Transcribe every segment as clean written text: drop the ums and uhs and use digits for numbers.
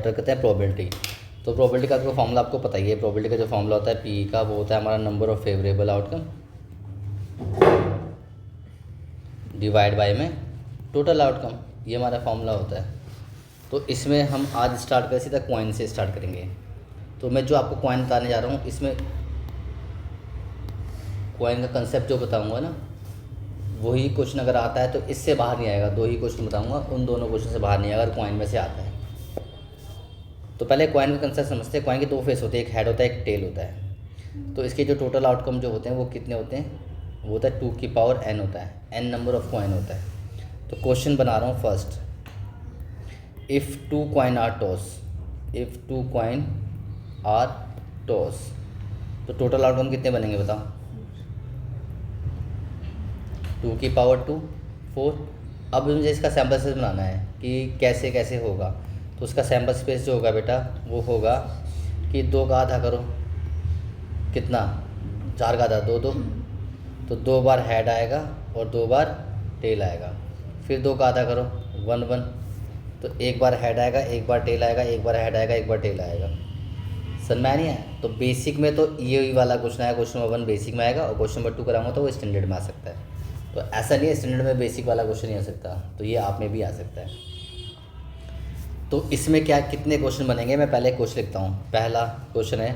Chapter कहते हैं probability. तो प्रोबेबिलिटी का तो फॉर्मूला आपको पता ही है। प्रोबेबिलिटी का जो फॉर्मूला होता है पी का, वो होता है हमारा number of favourable outcome divide by में टोटल आउटकम, ये हमारा फॉर्मूला होता है। तो इसमें हम आज स्टार्ट करें, सीधा कॉइन से स्टार्ट करेंगे। तो मैं जो आपको कॉइन बताने जा रहा हूँ, इसमें कॉइन का कंसेप्ट जो बताऊँगा ना, वही क्वेश्चन अगर आता है तो इससे बाहर नहीं आएगा। दो ही क्वेश्चन बताऊँगा, उन दोनों क्वेश्चन से बाहर नहीं आएगा अगर कॉइन में से आता है। तो पहले कॉइन का कंसेप्ट समझते हैं। कॉइन के दो फेस होते हैं, एक हेड होता है, एक टेल होता है। तो इसके जो टोटल आउटकम जो होते हैं वो कितने होते हैं, वो होता है 2 की पावर n होता है, n नंबर ऑफ कॉइन होता है। तो क्वेश्चन बना रहा हूँ first, if 2 coin are toss, if 2 coin are toss, तो टोटल आउटकम कितने बनेंगे बताओ। 2 की पावर 2 4। अब मुझे इसका सैम्पल स्पेस बनाना है कि कैसे कैसे होगा। तो उसका सैम्पल स्पेस जो होगा बेटा, वो होगा कि 2 का आधा करो, कितना, 4 का आधा 2 2, तो 2 बार हेड आएगा और 2 बार टेल आएगा। फिर 2 का आधा करो 1 1, तो 1 बार हेड आएगा, 1 बार टेल आएगा, 1 बार हेड आएगा, 1 बार टेल आएगा। समझ में नहीं है? तो बेसिक में तो ये वाला क्वेश्चन आया, क्वेश्चन नंबर 1 बेसिक में आएगा, और क्वेश्चन नंबर 2 कराऊंगा तो वो स्टैंडर्ड में आ सकता है। तो ऐसा नहीं है स्टैंडर्ड में बेसिक वाला क्वेश्चन नहीं आ सकता, तो ये आप में भी आ सकता है। तो इसमें क्या कितने क्वेश्चन बनेंगे, मैं पहले क्वेश्चन लिखता हूँ। पहला क्वेश्चन है,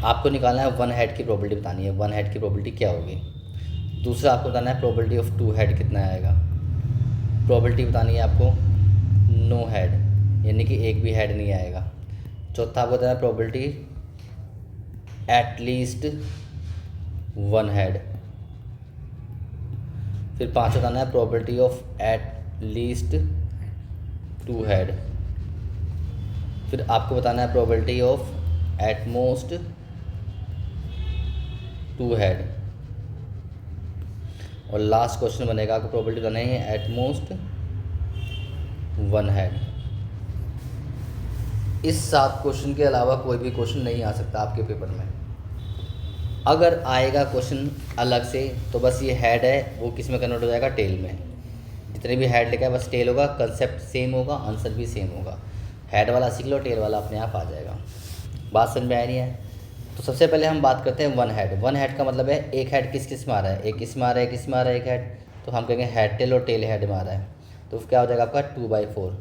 आपको निकालना है 1 हेड की प्रोबेबिलिटी बतानी है, 1 हेड की प्रोबेबिलिटी क्या होगी। दूसरा आपको बताना है प्रोबेबिलिटी ऑफ 2 हेड कितना आएगा। प्रोबेबिलिटी बतानी है आपको नो हेड, यानी कि एक भी हेड नहीं आएगा। चौथा आपको बताना है प्रोबेबिलिटी एटलीस्ट 1 हेड। फिर 5 बताना है probability of eight least 2 head. फिर आपको बताना है probability of at most 2 head. और लास्ट क्वेश्चन बनेगा, आपको प्रोबेबिलिटी बतानी है एट मोस्ट 1 हेड। इस 7 क्वेश्चन के अलावा कोई भी क्वेश्चन नहीं आ सकता आपके पेपर में। अगर आएगा क्वेश्चन अलग से तो बस ये हेड है, वो किस में कन्वर्ट हो जाएगा, टेल में। जितने भी हेड लिखा है बस टेल होगा, कंसेप्ट सेम होगा, आंसर भी सेम होगा। हेड वाला सीख लो, टेल वाला अपने आप आ जाएगा। बात समझ में आ रही है? तो सबसे पहले हम बात करते हैं 1 हेड। 1 हेड का मतलब है एक हेड किस किस में आ रहा है, एक किस में आ रहा है, किस में आ रहा है एक हेड। तो हम कहेंगे हेड टेल और टेल हेड में आ रहा है। तो क्या हो जाएगा आपका 2/4।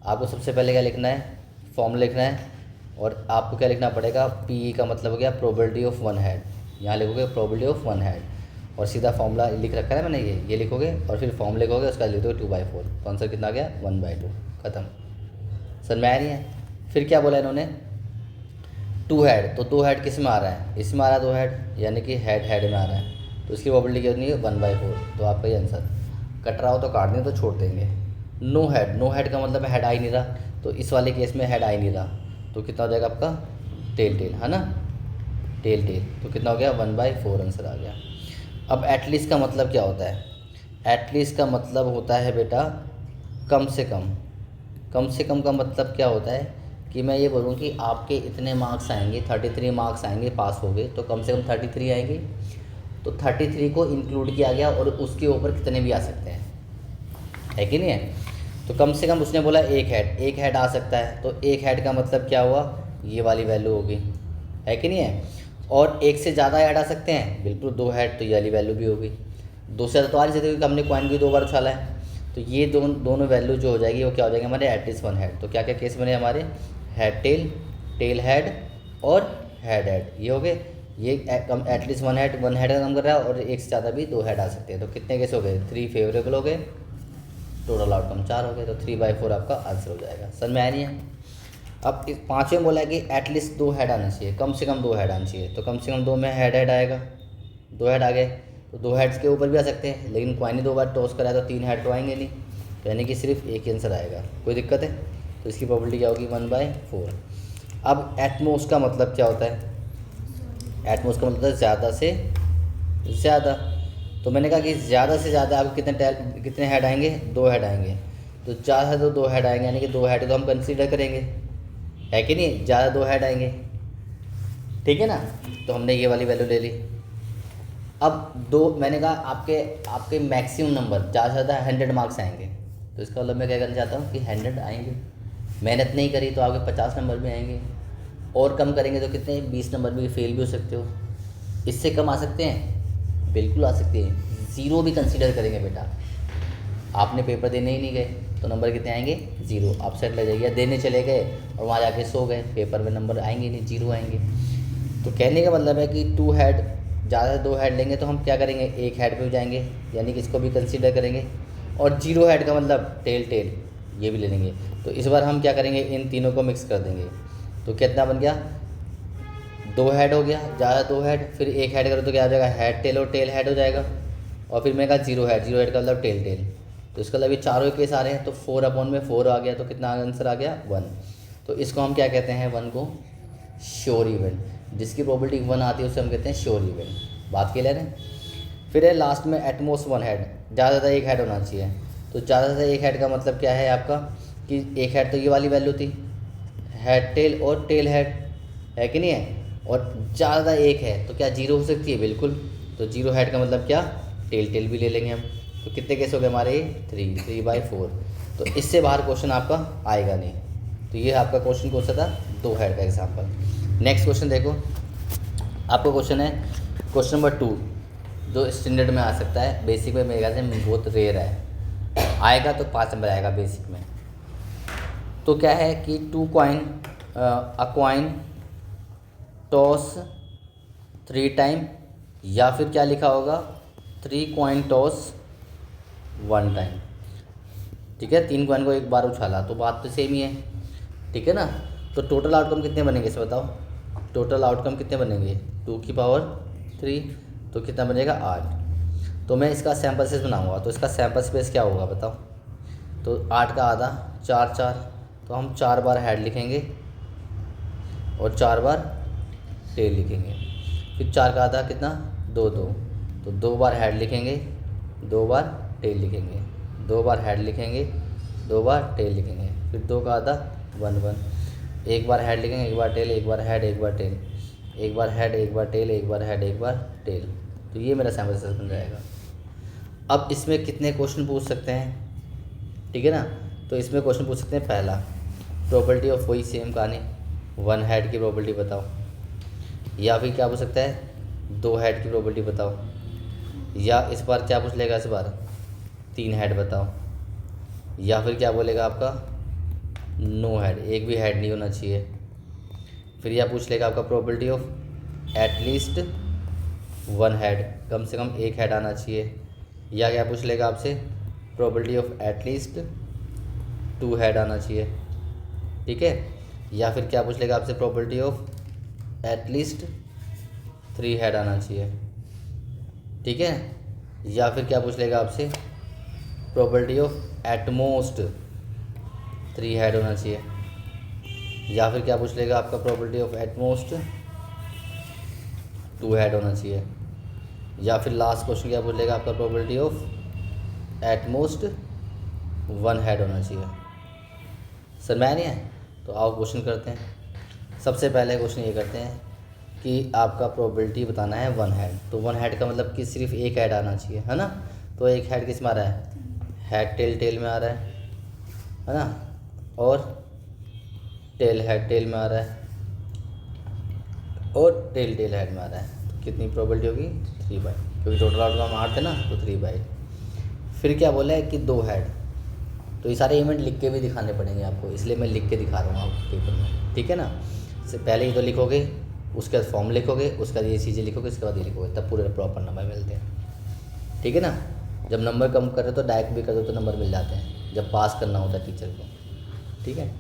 आपको सबसे पहले क्या लिखना है, फॉर्मूला लिखना है, और आपको क्या लिखना पड़ेगा, पी का मतलब हो गया प्रोबेबिलिटी ऑफ 1 हेड। यहाँ लिखोगे प्रोबेबिलिटी ऑफ 1 हेड, और सीधा फॉर्मूला लिख रखा है मैंने, ये लिखोगे और फिर फॉर्मूला लिखोगे, उसका लिख दोगे 2/4। तो आंसर कितना आ गया, 1/2। ख़त्म। समझ में आ रही है? फिर क्या बोला इन्होंने, 2 हेड। तो 2 हेड किस में आ रहा है, इसमें आ रहा है 2 हेड, यानी कि हेड में आ रहा है। तो इसकी प्रोबेबिलिटी कितनी है, 1/4। तो आपका ये आंसर। कट रहा हो तो काट दें, तो छोड़ देंगे। नो हेड, नो हेड का मतलब हेड आ ही नहीं रहा, तो इस वाले केस में हेड आ ही नहीं रहा, तो कितना हो जाएगा आपका, टेल है ना, टेल। तो कितना हो गया, 1/4 आंसर आ गया। अब एटलीस्ट का मतलब क्या होता है, एटलीस्ट का मतलब होता है बेटा कम से कम। कम से कम का मतलब क्या होता है कि मैं ये बोलूँ कि आपके इतने मार्क्स आएंगे, 33 मार्क्स आएंगे, पास हो गए तो कम से कम 33 आएंगे। तो 33 को इंक्लूड किया गया, और उसके ऊपर कितने भी आ सकते हैं, है कि नहीं है। तो कम से कम उसने बोला एक हेड आ सकता है, तो एक हेड का मतलब क्या हुआ, ये वाली वैल्यू होगी, है कि नहीं है। और एक से ज़्यादा हेड आ सकते हैं, बिल्कुल 2 हेड, तो ये वाली वैल्यू भी होगी। 2 से ज़्यादा तो आ नहीं सकते क्योंकि हमने कॉइन भी 2 बार उछाला है। तो ये दोनों वैल्यू जो हो जाएगी वो क्या हो जाएगी हमारे, एटलीस्ट 1 हेड। तो क्या क्या केस बने हमारे, हेड टेल, टेल हेड और हेड, ये हो गए। ये कम एटलीस्ट 1 हेड का काम कर रहा है, और एक से ज़्यादा भी 2 हेड आ सकते हैं। तो कितने केस हो गए, 3 फेवरेबल हो गए, टोटल आउटकम 4 हो गए। तो 3/4 आपका आंसर हो जाएगा। समझ में आ रही है? अब इस 5वें बोला है कि एटलीस्ट 2 हेड आना चाहिए, कम से कम 2 हेड आना चाहिए। तो कम से कम 2 में हेड आएगा, 2 हेड आ गए। तो 2 हेड्स के ऊपर भी आ सकते हैं, लेकिन कॉइन ही 2 बार टॉस कराया तो 3 हेड तो आएंगे नहीं, तो यानी कि सिर्फ एक ही आंसर आएगा। कोई दिक्कत है? तो इसकी प्रोबेबिलिटी क्या होगी, 1/4। अब एटमोस्ट का मतलब क्या होता है, एटमोस्ट का मतलब है ज़्यादा से ज़्यादा। तो मैंने कहा कि ज़्यादा से ज़्यादा आपको कितने हेड आएंगे, 2 हेड आएंगे। तो ज़्यादा से 2 हेड आएंगे, यानी कि 2 हेड तो हम कंसीडर करेंगे, है कि नहीं, ज़्यादा 2 हेड आएंगे, ठीक है ना। तो हमने ये वाली वैल्यू ले ली। अब 2 मैंने कहा आपके मैक्सिमम नंबर ज़्यादा से ज़्यादा 100 मार्क्स आएंगे। तो इसका मतलब मैं क्या करना चाहता हूँ कि 100 आएंगे, मेहनत नहीं करी तो आपके 50 नंबर भी आएंगे, और कम करेंगे तो कितने 20 नंबर भी फेल भी हो सकते हो। इससे कम आ सकते हैं, बिल्कुल आ सकते हैं। ज़ीरो भी कंसीडर करेंगे बेटा, आपने पेपर देने ही नहीं गए तो नंबर कितने आएंगे, ज़ीरो। आप सेट लग जाइए, देने चले गए और वहाँ जाके सो गए, पेपर में नंबर आएंगे नहीं, ज़ीरो आएंगे। तो कहने का मतलब है कि 2 हेड, ज़्यादा से 2 हेड लेंगे तो हम क्या करेंगे, 1 हेड पे भी जाएंगे, यानी कि इसको भी कंसीडर करेंगे। और 0 हेड का मतलब टेल टेल, ये भी ले लेंगे। तो इस बार हम क्या करेंगे, इन तीनों को मिक्स कर देंगे। तो कितना बन गया, 2 हेड हो गया, ज़्यादा 2 हेड, फिर 1 हेड करो तो क्या हो जाएगा, हेड टेल और टेल हेड हो जाएगा। और फिर मैंने कहा 0 हेड, 0 हेड का मतलब टेल टेल। तो इसका मतलब ये चारों केस आ रहे हैं, तो 4/4 आ गया, तो कितना आंसर आ गया, 1। तो इसको हम क्या कहते हैं, 1 को श्योर इवेंट, जिसकी प्रोबेबिलिटी 1 आती है उसे हम कहते हैं श्योर इवेंट। बात क्लियर है। फिर है लास्ट में एटमोस्ट 1 हेड, ज़्यादा से ज़्यादा 1 हेड होना चाहिए। तो ज़्यादा से ज़्यादा 1 हेड का मतलब क्या है आपका, कि 1 हेड तो ये वाली वैल्यू थी, हेड टेल और टेल हेड, है कि नहीं है। और ज़्यादा 1 है तो क्या 0 हो सकती है, बिल्कुल। तो 0 हेड का मतलब क्या, टेल टेल भी ले लेंगे हम। तो कितने केस हो गए हमारे, 3/4। तो इससे बाहर क्वेश्चन आपका आएगा नहीं। तो ये आपका क्वेश्चन कौन सा था, 2 हेड का एग्जाम्पल। नेक्स्ट क्वेश्चन देखो, आपका क्वेश्चन है क्वेश्चन नंबर 2, जो स्टैंडर्ड में आ सकता है, बेसिक में मेरे ख्याल से बहुत रेयर है, आएगा तो 5 नंबर आएगा बेसिक में। तो क्या है कि 2 कॉइन, अ कॉइन टॉस 3 टाइम, या फिर क्या लिखा होगा, 3 कॉइन टॉस 1 टाइम। ठीक है, 3 कॉइन को एक बार उछाला, तो बात तो सेम ही है, ठीक है ना। तो टोटल आउटकम कितने बनेंगे इसे बताओ, टोटल आउटकम कितने बनेंगे, 2⁻3, तो कितना बनेगा 8। तो मैं इसका सैम्पल स्पेस बनाऊंगा, तो इसका सैम्पल स्पेस क्या होगा बताओ। तो 8 का आधा 4 4, तो हम 4 बार हेड लिखेंगे और 4 बार टेल लिखेंगे। फिर 4 का आधा कितना, 2 2, तो 2 बार हेड लिखेंगे, 2 बार टेल लिखेंगे, 2 बार हेड लिखेंगे, 2 बार टेल लिखेंगे। फिर 2 का आधा 1 1, एक बार हेड लिखेंगे, एक बार टेल, एक बार हेड, एक बार टेल, एक बार हेड, एक बार टेल, एक बार हेड, एक बार टेल। तो ये मेरा सैम्पल स्पेस बन जाएगा। अब इसमें कितने क्वेश्चन पूछ सकते हैं, ठीक है ना। तो इसमें क्वेश्चन पूछ सकते हैं, पहला प्रोबेबिलिटी ऑफ, वही सेम कहानी, 1 हेड की प्रोबेबिलिटी बताओ। या फिर क्या पूछ सकता है, 2 हेड की प्रोबेबिलिटी बताओ। या इस बार क्या पूछ लेगा, इस बार 3 हेड बताओ। या फिर क्या बोलेगा आपका, नो हेड, एक भी हेड नहीं होना चाहिए। फिर यह पूछ लेगा आपका प्रोबेबिलिटी ऑफ एटलीस्ट 1 हेड, कम से कम 1 हेड आना चाहिए। या क्या पूछ लेगा आपसे, प्रोबेबिलिटी ऑफ एटलीस्ट 2 हेड आना चाहिए, ठीक है। या फिर क्या पूछ लेगा आपसे, प्रोबेबिलिटी ऑफ एटलीस्ट 3 हेड आना चाहिए, ठीक है। या फिर क्या पूछ लेगा आपसे, प्रोबेबिलिटी ऑफ एटमोस्ट 3 हेड होना चाहिए। या फिर क्या पूछ लेगा आपका, प्रोबेबिलिटी ऑफ एटमोस्ट 2 हेड होना चाहिए। या फिर लास्ट क्वेश्चन क्या पूछ लेगा आपका, प्रोबेबिलिटी ऑफ एटमोस्ट 1 हेड होना चाहिए। सर मैं नहीं है, तो आओ क्वेश्चन करते हैं। सबसे पहले क्वेश्चन ये करते हैं कि आपका प्रोबेबिलिटी बताना है 1 हेड। तो 1 हेड का मतलब कि सिर्फ 1 हेड आना चाहिए, है ना। तो 1 हेड किस में आ रहा है, हेड टेल टेल में आ रहा है ना। और टेल हेड टेल में आ रहा है, और टेल टेल हेड में आ रहा है। तो कितनी प्रोबेबिलिटी होगी, 3/, क्योंकि टोटल आउटकम 8 थे ना, तो 3/। फिर क्या बोला है कि 2 हेड। तो ये सारे इवेंट लिख के भी दिखाने पड़ेंगे आपको, इसलिए मैं लिख के दिखा रहा हूँ आपको पेपर में, ठीक है ना। इससे पहले ही तो लिखोगे, उसके बाद फॉर्म लिखोगे, उसके बाद ये चीज़ें लिखोगे, उसके बाद ये लिखोगे, तब पूरे प्रॉपर नंबर मिलते हैं, ठीक है ना। जब नंबर कम करे तो डायरेक्ट भी कर दो तो नंबर मिल जाते हैं, जब पास करना होता है टीचर को, ठीक है।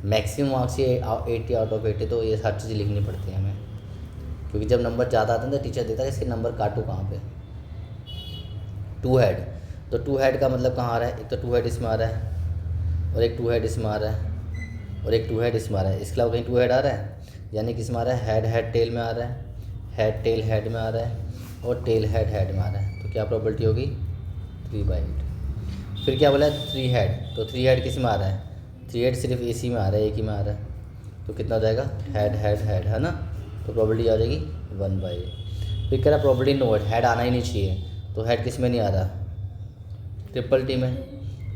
मैक्सिमम मार्क्स ये 80 आउट ऑफ 80, तो ये हर चीज़ लिखनी पड़ती है हमें, क्योंकि जब नंबर ज़्यादा आते हैं तो टीचर देता है इसके नंबर काटो कहाँ पे। 2 हेड, तो 2 हेड का मतलब कहाँ आ रहा है, एक तो 2 हेड इसमें आ रहा है, और एक 2 हेड इसमें आ रहा है, और एक 2 हेड इसमें आ रहा है। इसके अलावा कहीं 2 हेड आ रहा है, यानी कि इसमें आ रहा है हेड हेड टेल में आ रहा है, हेड टेल हेड में आ रहा है, और टेल हेड हेड में आ रहा है। तो क्या प्रोबेबिलिटी होगी, 3/8। फिर क्या बोला है, 3 हेड, तो 3 हेड किस में आ रहा है, 3 हेड सिर्फ इसी में आ रहा है, एक ही में आ रहा है। तो कितना हो जाएगा, हेड हेड हेड, है ना। तो प्रोबेबिलिटी आ जाएगी 1/8। फिर कह रहा प्रोबेबिलिटी नो हेड, हेड आना ही नहीं चाहिए। तो हेड किस में नहीं आ रहा, ट्रिपल टी में।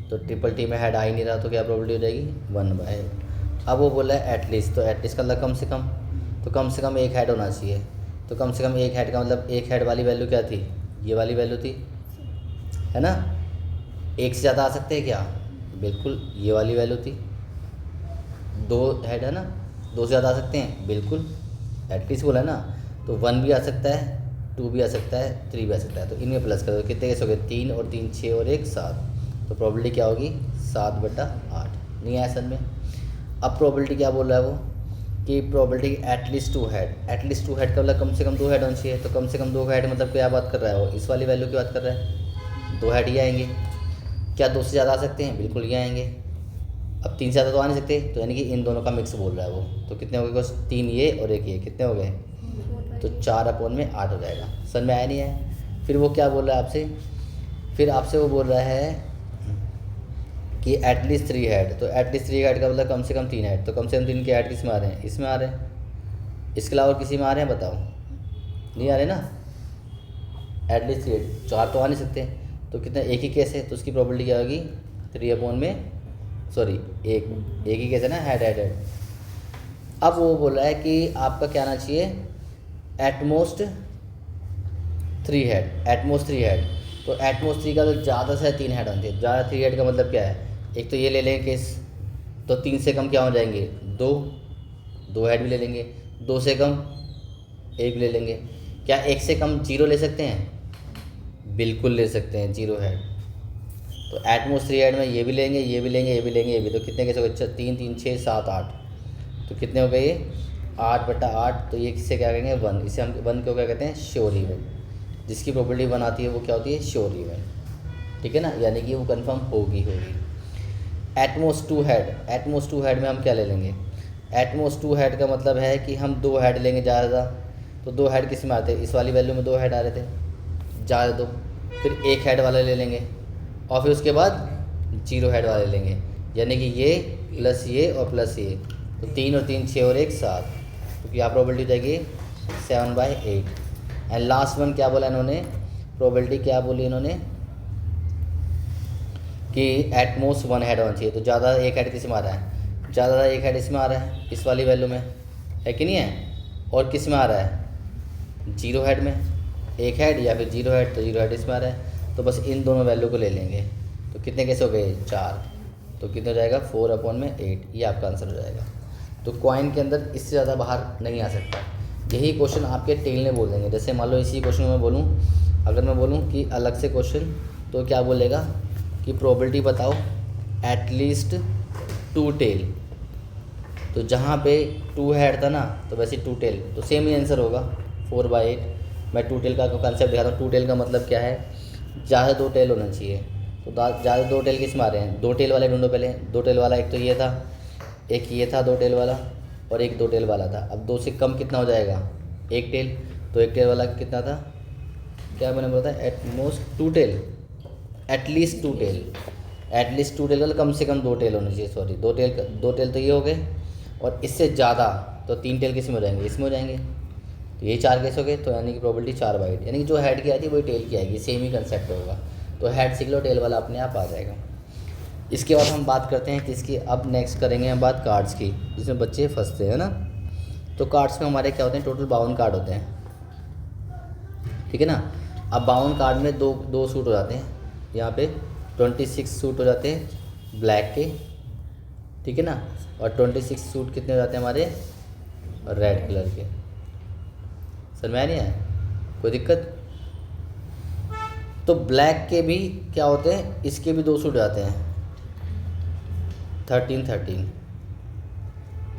तो ट्रिपल टी में हेड आ ही नहीं रहा, तो क्या प्रोबेबिलिटी हो जाएगी 1/8। अब वो बोला है एटलीस्ट, तो एटलीस्ट का मतलब कम से कम, तो कम से कम एक हेड होना चाहिए। तो कम से कम एक हेड का मतलब एक हेड वाली वैल्यू क्या थी, ये वाली वैल्यू थी, है ना। एक से ज़्यादा आ सकते हैं क्या, बिल्कुल ये वाली वैल्यू थी। दो हेड है ना, दो से ज़्यादा आ सकते हैं, बिल्कुल एटलीस्ट बोला है ना। तो 1 भी आ सकता है, 2 भी आ सकता है, 3 भी आ सकता है। तो इनमें प्लस करो तो कितने केस हो गए, 3 और 3 6 और 1 7। तो प्रोबेबिलिटी क्या होगी 7/8, नहीं आया सर में। अब प्रोबेबिलिटी क्या बोल रहा है वो, कि probability at least 2 head, at least 2 head का मतलब कम से कम 2 हेड होना चाहिए। तो कम से कम 2 हेड मतलब क्या बात कर रहा है वो, इस वाली वैल्यू की बात कर रहा है, 2 हेड ही आएंगे। क्या 2 से ज़्यादा आ सकते हैं, बिल्कुल ये आएंगे। अब 3 से ज़्यादा तो आ नहीं सकते, तो यानी कि इन दोनों का मिक्स बोल रहा है वो। तो कितने हो गए कुछ, 3 ये और 1 ये, कितने हो गए, तो 4/8 हो जाएगा। समझ में आया नहीं है। फिर वो क्या बोल रहा है आपसे, फिर आपसे वो बोल रहा है कि एटलीस्ट 3 हेड। तो एटलीस्ट 3 हेड का मतलब कम से कम 3 हेड। तो कम से कम 3 के हेड किस में आ रहे हैं, इसमें आ रहे हैं। इसके अलावा और किसी में आ रहे हैं, बताओ, नहीं आ रहे ना। एटलीस्ट 3 हेड, 4 तो आ नहीं सकते। तो कितना, एक ही केस है, तो उसकी प्रोबेबिलिटी क्या होगी 1 ही केस है ना, हेड हेड हेड। अब वो बोल रहा है कि आपका क्या आना चाहिए, एटमोस्ट 3 हेड, एटमोस्ट 3 हेड। तो एटमोस्ट 3 का तो ज़्यादा से 3 हेड होने चाहिए। ज़्यादा 3 हेड का मतलब क्या है, एक तो ये ले लेंगे केस, तो 3 से कम क्या हो जाएंगे, 2 हेड भी ले लेंगे। 2 से कम 1 भी ले लेंगे। क्या 1 से कम 0 ले सकते हैं, बिल्कुल ले सकते हैं, 0 हेड। तो एटमोस्ट 3 हेड में ये भी लेंगे, ये भी लेंगे, ये भी लेंगे, ये भी। तो कितने कैसे हो गए, 3 3 6 7 8। तो कितने हो गए ये 8/8। तो ये किससे क्या कहेंगे 1, इसे हम 1 को क्या कहते हैं, श्योर इवेंट। जिसकी प्रोबेबिलिटी 1 आती है वो क्या होती है, श्योर इवेंट, ठीक है ना, यानी कि वो कंफर्म होगी। एटमोस्ट 2 हेड, एटमोस्ट 2 हेड में हम क्या ले लेंगे, एटमोस्ट 2 हेड का मतलब है कि हम 2 हेड लेंगे ज़्यादा। तो 2 हेड किस में आते हैं, इस वाली वैल्यू में 2 हेड आ रहे थे, ज़्यादा 2। फिर 1 हेड वाला ले लेंगे, और फिर उसके बाद 0 हेड वाले लेंगे, यानी कि ये प्लस ये और प्लस ये। तो 3 और 3 6 और 1 7। तो क्या प्रोबेबिलिटी हो जाएगी 7/8। एंड लास्ट वन क्या बोला इन्होंने, प्रोबेबिलिटी क्या बोली इन्होंने, कि एटमोस्ट 1 हेड होना चाहिए। तो ज़्यादा 1 हेड किस में आ रहा है, ज़्यादा 1 हेड इसमें आ रहा है, इस वाली वैल्यू में है कि नहीं है। और किस में आ रहा है, 0 हेड में, 1 हेड या फिर 0 हेड। तो 0 हेड इसमें आ रहा है। तो बस इन दोनों वैल्यू को ले लेंगे। तो कितने कैसे हो गए 4। तो कितना हो जाएगा 4/8, ये आपका आंसर हो जाएगा। तो कॉइन के अंदर इससे ज़्यादा बाहर नहीं आ सकता। यही क्वेश्चन आपके टेल ने बोल देंगे। जैसे मान लो इसी क्वेश्चन में मैं बोलूँ, अगर मैं बोलूँ कि अलग से क्वेश्चन, तो क्या बोलेगा कि प्रोबेबिलिटी बताओ एटलीस्ट 2 टेल। तो जहाँ पे 2 हेड था ना, तो वैसे 2 टेल, तो सेम ही आंसर होगा 4/8। मैं 2 टेल का कंसेप्ट दिखाता हूँ। 2 टेल का मतलब क्या है, ज़्यादा 2 टेल होना चाहिए। तो ज़्यादा 2 टेल किस में आ रहे हैं, 2 टेल वाले ढूंढो पहले। 2 टेल वाला एक तो ये था, एक ये था 2 टेल वाला, और एक 2 टेल वाला था। अब 2 से कम कितना हो जाएगा, 1 टेल। तो 1 टेल वाला कितना था, क्या मैंने बोला था, at most 2 tail, at least 2 tail. At least 2 tail का कम से कम 2 टेल होने चाहिए, सॉरी 2 टेल, 2 टेल तो ये हो गए। और इससे ज़्यादा तो 3 टेल किस में हो जाएंगे, इसमें हो जाएंगे। तो ये 4 केस हो गए। तो यानी कि प्रोबेबिलिटी 4/8, यानी कि जो हेड की आती है वही टेल की आएगी, सेम ही कंसेप्ट होगा। तो हेड सीख लो, टेल वाला अपने आप आ जाएगा। इसके बाद हम बात करते हैं किसकी, अब नेक्स्ट करेंगे हम बात कार्ड्स की, जिसमें बच्चे फंसते हैं ना। तो कार्ड्स में हमारे क्या होते हैं, टोटल 52 कार्ड होते हैं, ठीक है ना। अब 52 कार्ड में दो सूट हो जाते हैं, यहाँ पे 26 सूट हो जाते हैं ब्लैक के, ठीक है ना। और 26 सूट कितने हो जाते हैं हमारे रेड कलर के। समझ में नहीं आया, कोई दिक्कत। तो ब्लैक के भी क्या होते हैं, इसके भी 2 सूट जाते हैं 13-13।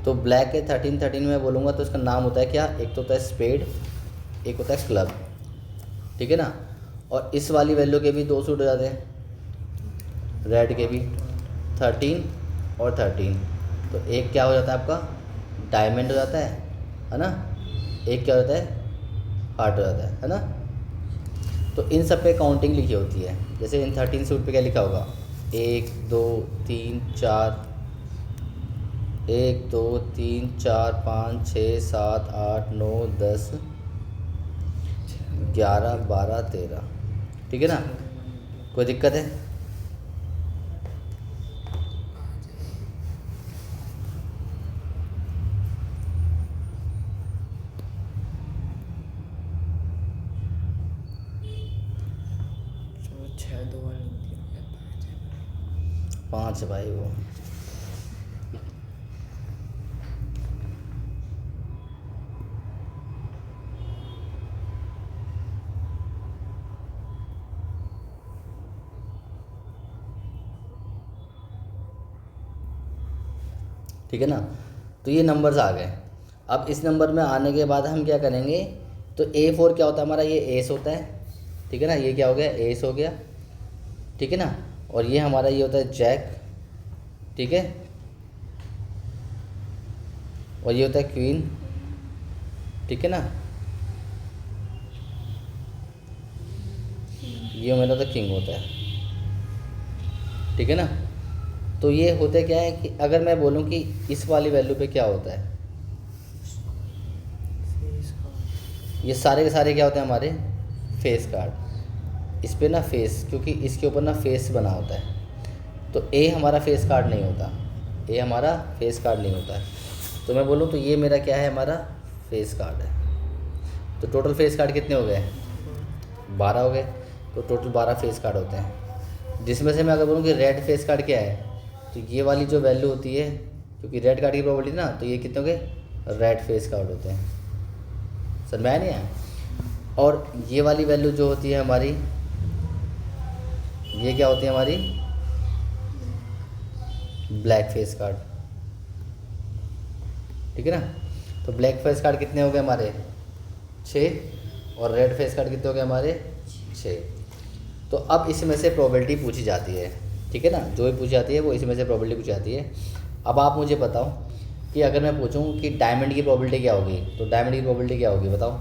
तो ब्लैक के 13-13 में बोलूँगा तो इसका नाम होता है क्या, एक तो होता है स्पेड, एक होता है क्लब, ठीक है ना। और इस वाली वैल्यू के भी 2 सूट हो जाते हैं, रेड के भी 13 और 13। तो एक क्या हो जाता है आपका डायमंड हो जाता है ना। एक क्या होता है, हार्ट हो जाता है ना। तो इन सब पे काउंटिंग लिखी होती है। जैसे इन 13 सूट पे क्या लिखा होगा, 1 2 3 4, 1 2 3 4 5 6 7 8 9 10 11 12 13, ठीक है ना। कोई दिक्कत है, 5 है भाई वो। ठीक है ना। तो ये नंबर्स आ गए। अब इस नंबर में आने के बाद हम क्या करेंगे, तो A4 क्या होता है हमारा, ये एस होता है। ठीक है ना, ये क्या हो गया, एस हो गया। ठीक है ना, और ये हमारा ये होता है जैक। ठीक है, और ये होता है क्वीन। ठीक है ना, ये मेरा होता है किंग होता है। ठीक है ना, तो ये होता क्या है कि अगर मैं बोलूँ कि इस वाली वैल्यू पे क्या होता है, ये सारे के सारे क्या होते हैं हमारे फेस कार्ड। इस पे ना फेस, क्योंकि इसके ऊपर ना फेस बना होता है, तो ए हमारा फेस कार्ड नहीं होता, ए हमारा फेस कार्ड नहीं होता है। तो मैं बोलूँ तो ये मेरा क्या है, हमारा फेस कार्ड है। तो टोटल फेस कार्ड कितने हो गए, 12 हो गए। तो टोटल 12 फेस कार्ड होते हैं, जिसमें से मैं अगर बोलूँ कि रेड फेस कार्ड क्या है, तो ये वाली जो वैल्यू होती है, क्योंकि रेड कार्ड की प्रोबेबिलिटी ना, तो ये कितने हो गए, रेड फेस कार्ड होते हैं। सर मैं नहीं आया। और ये वाली वैल्यू जो होती है हमारी, ये क्या होती है हमारी, ब्लैक फेस कार्ड। ठीक है ना, तो ब्लैक फेस कार्ड कितने हो गए हमारे, 6, और रेड फेस कार्ड कितने हो गए हमारे, 6। तो अब इसमें से प्रोबेबिलिटी पूछी जाती है। ठीक है ना, जो भी पूछी जाती है वो इसमें से प्रोबेबिलिटी पूछी जाती है। अब आप मुझे बताओ कि अगर मैं पूछूं कि डायमंड की प्रोबेबिलिटी क्या होगी, तो डायमंड की प्रोबेबिलिटी क्या होगी बताओ।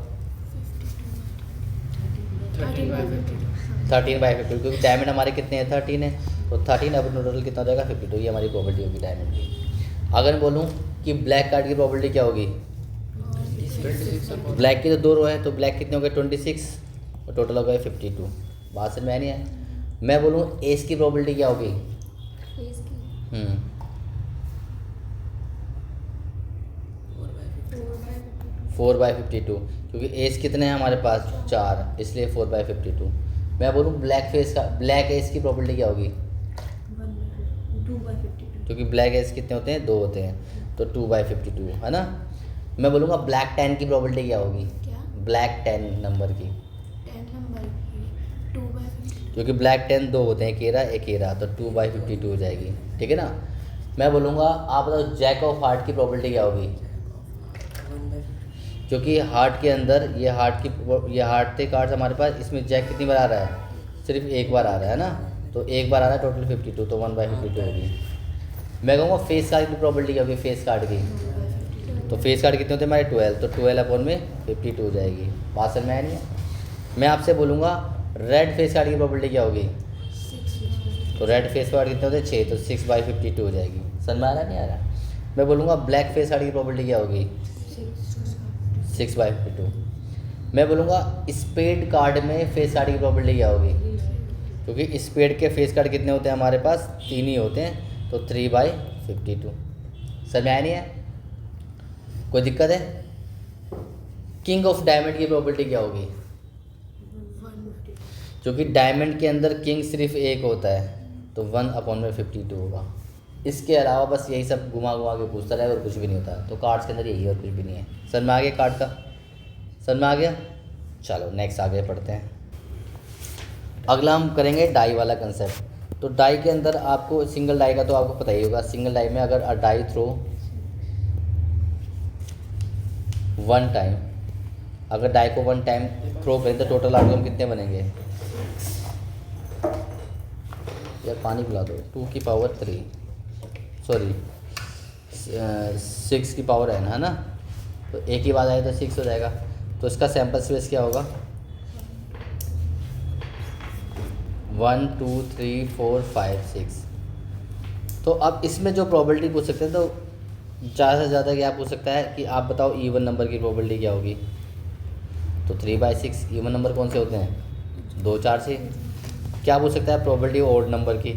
13/52, क्योंकि डायमंड हमारे कितने हैं, 13 है, तो 13 अब टोटल कितना हो जाएगा, 52। ये हमारी प्रोबेबिलिटी होगी डायमंड की। अगर मैं बोलूँ कि ब्लैक कार्ड की प्रोबेबिलिटी क्या होगी, ब्लैक की तो 2 रो है, तो ब्लैक कितने हो गए, 26, और टोटल हो गए 52। बात समझ में नहीं है। मैं बोलूँ एस की प्रोबेबिलिटी क्या होगी, 4/52, क्योंकि एस कितने हैं हमारे पास, 4, इसलिए 4/52। मैं बोलूँ ब्लैक फेस का, ब्लैक एस की प्रोबेबिलिटी क्या होगी, 2/52, क्योंकि ब्लैक एस कितने होते हैं, 2 होते हैं, तो 2/52 है ना। मैं बोलूँगा ब्लैक 10 की प्रोबेबिलिटी क्या होगी, क्या ब्लैक 10 नंबर की, 10 नंबर की 2/52, क्योंकि ब्लैक 10 2 होते हैं, केरा एकेरा, तो 2/52 हो जाएगी। ठीक है ना। मैं बोलूँगा आप बताओ जैक ऑफ हार्ट की प्रोबेबिलिटी क्या होगी, क्योंकि हार्ट के अंदर ये हार्ट थे कार्ड्स हमारे पास, इसमें जैक कितनी बार आ रहा है, सिर्फ एक बार आ रहा है ना, तो एक बार आ रहा है, टोटल 52, तो 1/52 होगी। मैं कहूँगा फेस कार्ड की प्रोबेबिलिटी क्या होगी, फेस कार्ड की, तो फेस कार्ड कितने होते हैं हमारे, 12, तो 12/52 हो जाएगी। बात समझ में आया नहीं है। मैं आपसे बोलूँगा रेड फेस कार्ड की प्रोबेबिलिटी क्या होगी, 6, तो रेड फेस कार्ड कितने होते हैं, 6, तो 6/52 हो जाएगी। समझ में आ रहा नहीं आ रहा। मैं बोलूँगा ब्लैक फेस कार्ड की प्रोबेबिलिटी क्या होगी, 6/52। मैं बोलूँगा स्पेड कार्ड में फेस कार्ड की प्रोबेबिलिटी क्या होगी, क्योंकि स्पेड के फेस कार्ड कितने होते हैं हमारे पास, 3 ही होते हैं, तो 3/52। समझ में आया नहीं है, कोई दिक्कत है। किंग ऑफ डायमंड की प्रोबेबिलिटी क्या होगी, 1/52, क्योंकि डायमंड के अंदर किंग सिर्फ एक होता है, तो 1/52 होगा। इसके अलावा बस यही सब घुमा घुमा के पूछता रहे और कुछ भी नहीं होता, तो कार्ड्स के अंदर यही है और कुछ भी नहीं है। समझ में आ गया कार्ड का, समझ में आ गया। चलो नेक्स्ट आगे पढ़ते हैं। अगला हम करेंगे डाई वाला कंसेप्ट। तो डाई के अंदर आपको सिंगल डाई का तो आपको पता ही होगा, सिंगल डाई में अगर डाई थ्रो 1 टाइम, अगर डाई को 1 टाइम थ्रो करें तो टोटल आउटकम कितने बनेंगे, यार पानी पिला दो, 2 की पावर 3, सॉरी 6 की पावर n है ना, तो एक ही बात आए तो 6 हो जाएगा। तो इसका सैंपल स्पेस क्या होगा, 1 2 3 4 5 6। तो अब इसमें जो प्रोबेबिलिटी पूछ सकते हैं, तो ज़्यादा से ज़्यादा क्या पूछ सकता है कि आप बताओ ईवन नंबर की प्रोबेबिलिटी क्या होगी, तो 3/6। ईवन नंबर कौन से होते हैं, 2 4 6। क्या पूछ सकता है प्रोबेबिलिटी ऑड नंबर की,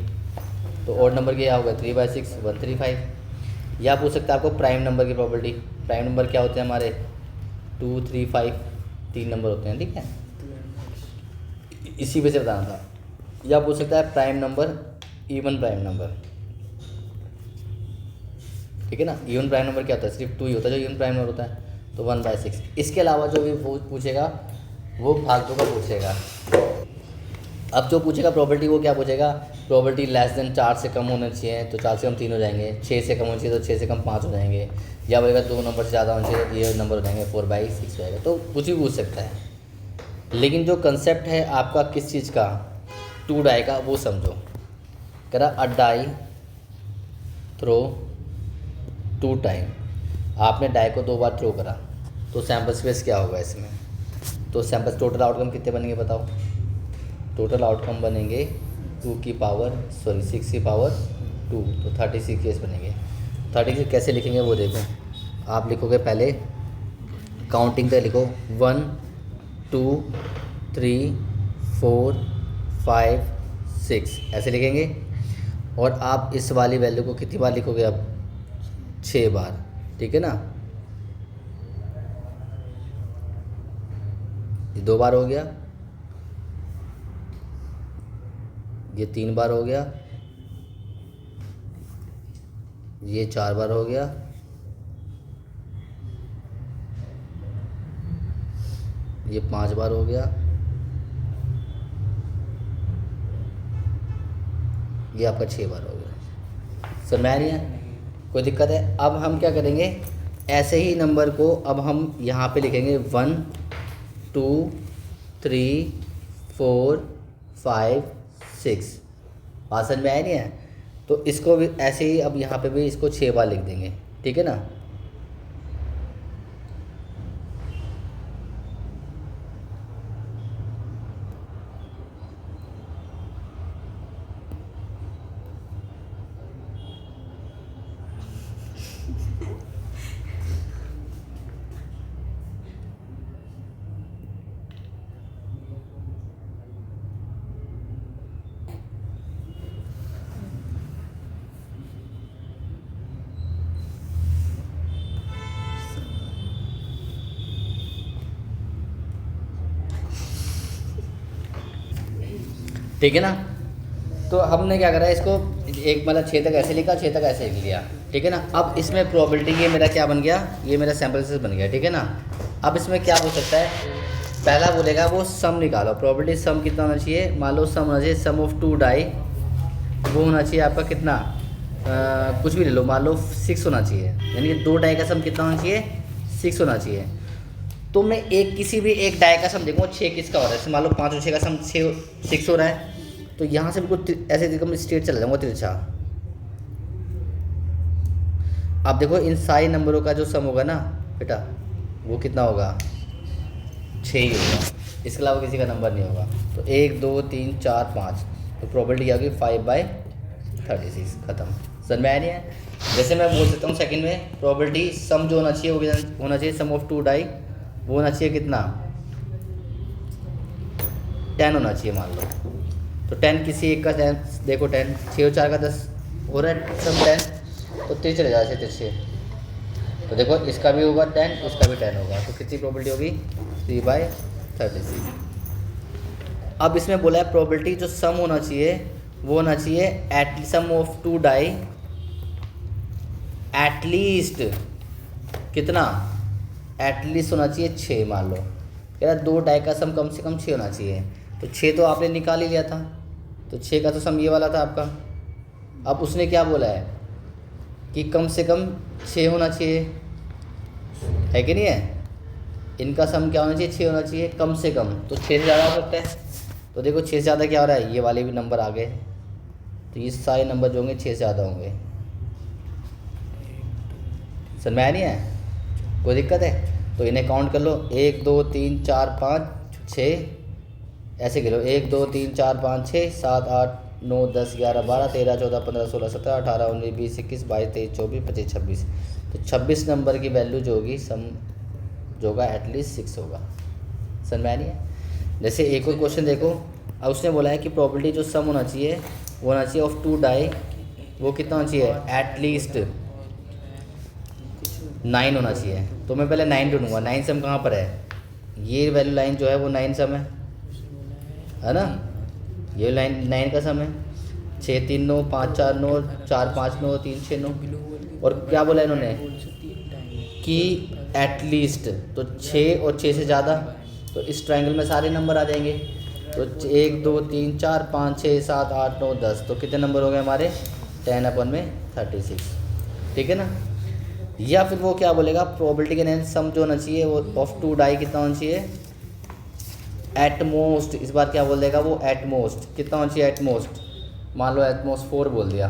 तो ऑड नंबर की क्या होगा, 3/6 135। या पूछ सकता है आपको प्राइम नंबर की प्रोबेबिलिटी, प्राइम नंबर क्या होते हैं हमारे, 2 3 5, 3 नंबर होते हैं। ठीक है, इसी पे से बताना था। या पूछ सकता है prime number, even prime number. ठीक है ना। इवन प्राइम नंबर क्या होता है, सिर्फ 2 ही होता है जो इवन प्राइम नंबर होता है, तो 1/6। इसके अलावा जो भी पूछेगा वो फालतू का पूछेगा। अब जो पूछेगा प्रॉपर्टी, वो क्या पूछेगा, प्रॉपर्टी लेस देन 4 से कम होना चाहिए, तो 4 से कम 3 हो जाएंगे, 6 से कम होना चाहिए तो 6 से कम 5 हो जाएंगे, या बोलेगा 2 नंबर से ज़्यादा होना चाहिए तो ये नंबर हो जाएंगे 4/6 हो जाएगा। तो कुछ भी पूछ सकता है, लेकिन जो कंसेप्ट है आपका किस चीज़ का, 2 डाई का, वो समझो। कह रहा अ डाई थ्रो 2 टाइम, आपने डाई को 2 बार थ्रो करा, तो सैम्पल स्पेस क्या होगा इसमें, तो सैम्पल टोटल आउटकम कितने बनेंगे बताओ, टोटल आउटकम बनेंगे 6 की पावर 2, तो 36 केस बनेंगे। 36 कैसे लिखेंगे वो देखो, आप लिखोगे पहले काउंटिंग तक लिखो, 1 2 3 4 5 6 ऐसे लिखेंगे, और आप इस वाली वैल्यू को कितनी बार लिखोगे, अब 6 बार, ठीक है ना। ये 2 बार हो गया, ये 3 बार हो गया, ये 4 बार हो गया, ये 5 बार हो गया, ये आपका 6 बार हो गया। समझ में आ रही है, कोई दिक्कत है। अब हम क्या करेंगे, ऐसे ही नंबर को अब हम यहाँ पे लिखेंगे 1 2 3 4 5 6। बात समझ में आया नहीं है, तो इसको भी ऐसे ही अब यहाँ पे भी इसको 6 बार लिख देंगे, ठीक है ना। ठीक है ना। तो हमने क्या करा, इसको एक मतलब 6 तक ऐसे लिखा, 6 तक ऐसे लिख लिया, ठीक है ना। अब इसमें प्रोबेबिलिटी, ये मेरा क्या बन गया, ये मेरा सैम्पल स्पेस बन गया, ठीक है ना। अब इसमें क्या हो सकता है, पहला बोलेगा वो सम निकालो, प्रोबेबिलिटी सम कितना होना चाहिए, मान लो सम होना चाहिए सम ऑफ 2 डाई, वो होना चाहिए आपका कितना, कुछ भी ले लो, मान लो 6 होना चाहिए, यानी कि 2 डाई का सम कितना होना चाहिए, 6 होना चाहिए। तो मैं किसी भी एक डाई का सम देखूँगा 6 किसका हो रहा है, जैसे मान लो 5 और 6 का सम 6 हो रहा है, तो यहाँ से बिल्कुल ऐसे एकदम स्ट्रेट चला जाऊँगा तिरछा। अब देखो इन सारे नंबरों का जो सम होगा ना बेटा, वो कितना होगा, 6 ही होगा, इसके अलावा किसी का नंबर नहीं होगा। तो 1 2 3 4 5, तो प्रोबेबिलिटी क्या होगी 5/36, ख़त्म। समझ में आया नहीं है। जैसे मैं बोल सकता हूँ सेकंड में, प्रोबेबिलिटी सम जो होना चाहिए वो होना चाहिए सम ऑफ 2 डाई, वो होना चाहिए कितना, 10 होना चाहिए मान लो। तो 10 किसी एक का 10, देखो 10 6 और 4 का 10 हो रहा है सम 10, तो 3 चले जाए तिरछे, तो देखो इसका भी होगा 10, इसका भी 10 होगा, तो कितनी प्रोबेबिलिटी होगी 3/36। अब इसमें बोला है प्रोबेबिलिटी जो सम होना चाहिए वो होना चाहिए at sum of 2 die at least कितना, एटलीस्ट होना चाहिए 6, मान लो कह रहा 2 डाई का सम कम से कम 6 होना चाहिए, तो 6 तो आपने निकाल ही लिया था, तो 6 का तो सम ये वाला था आपका। अब उसने क्या बोला है कि कम से कम 6 होना चाहिए, है कि नहीं है, इनका सम क्या होना चाहिए 6 होना चाहिए कम से कम, तो 6 से ज़्यादा हो सकता है। तो देखो 6 से ज़्यादा क्या हो रहा है, ये वाले भी नंबर आ गए, तो ये सारे नंबर जो होंगे 6 से ज़्यादा होंगे। समझ में आया नहीं है, कोई दिक्कत है, तो इन्हें काउंट कर लो, 1 2 3 4 5 6 ऐसे गिरो, 1 2 3 4 5 6 7 8 9 10 11 12 13 14 15 16 17 18 19 20 21 22 23 24 25 26, तो 26 नंबर की वैल्यू जो होगी सम जो होगा एटलीस्ट 6 होगा। समझ में आ नहीं है। जैसे एक और क्वेश्चन देखो, अब उसने बोला है कि प्रोबेबिलिटी जो सम होना चाहिए वो होना चाहिए ऑफ 2 डाई, वो कितना होना चाहिए, एटलीस्ट 9 होना चाहिए। तो मैं पहले 9 ढूंढूंगा, 9 सम कहाँ पर है, ये वैल्यू लाइन जो है वो 9 सम है ना, ये लाइन 9 का सम है, 6 3 9 5 4 9 4 5 9 3 6 9, और क्या बोला इन्होंने कि एटलीस्ट, तो 6 और 6 से ज़्यादा, तो इस ट्रायंगल में सारे नंबर आ जाएंगे। तो 1 2 3 4 5 6 7 8 9 10, तो कितने नंबर हो गए हमारे 10/36, ठीक है ना। या फिर वो क्या बोलेगा, प्रोबेबिलिटी का नेम सम जो होना चाहिए वो ऑफ 2 डाई कितना होना चाहिए, एटमोस्ट। इस बार क्या बोल देगा वो, एटमोस्ट कितना होना चाहिए, एटमोस्ट मान लो एटमोस्ट 4 बोल दिया,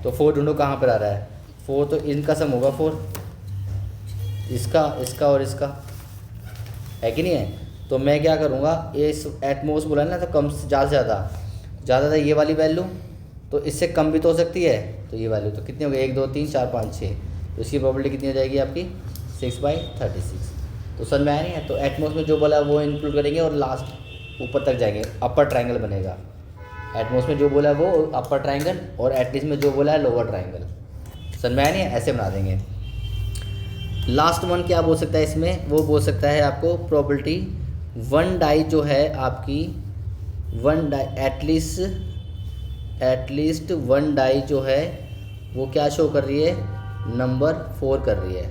तो 4 ढूंढो कहाँ पर आ रहा है, 4 तो इनका सम होगा 4, इसका इसका और इसका, है कि नहीं है। तो मैं क्या करूँगा, इस एटमोस्ट बोला ना, तो कम से ज़्यादा ये वाली वैल्यू, तो इससे कम भी तो हो सकती है, तो ये वैल्यू तो कितनी हो गई 1 2 3 4 5 6, तो इसकी प्रोबेबिलिटी कितनी हो जाएगी आपकी 6/36। तो समझ में आया नहीं है। तो एटमोस्ट में जो बोला वो इंक्लूड करेंगे और लास्ट ऊपर तक जाएंगे, अपर ट्रायंगल बनेगा। एटमोस्ट में जो बोला है वो अपर ट्रायंगल, और एटलीस्ट में जो बोला है लोअर ट्रायंगल। समझ में आया नहीं है, ऐसे बना देंगे। लास्ट वन क्या बोल सकता है इसमें, वो बोल सकता है आपको प्रोबेबिलिटी 1 डाई जो है आपकी, 1 डाई एटलीस्ट 1 डाई जो है वो क्या शो कर रही है, नंबर 4 कर रही है।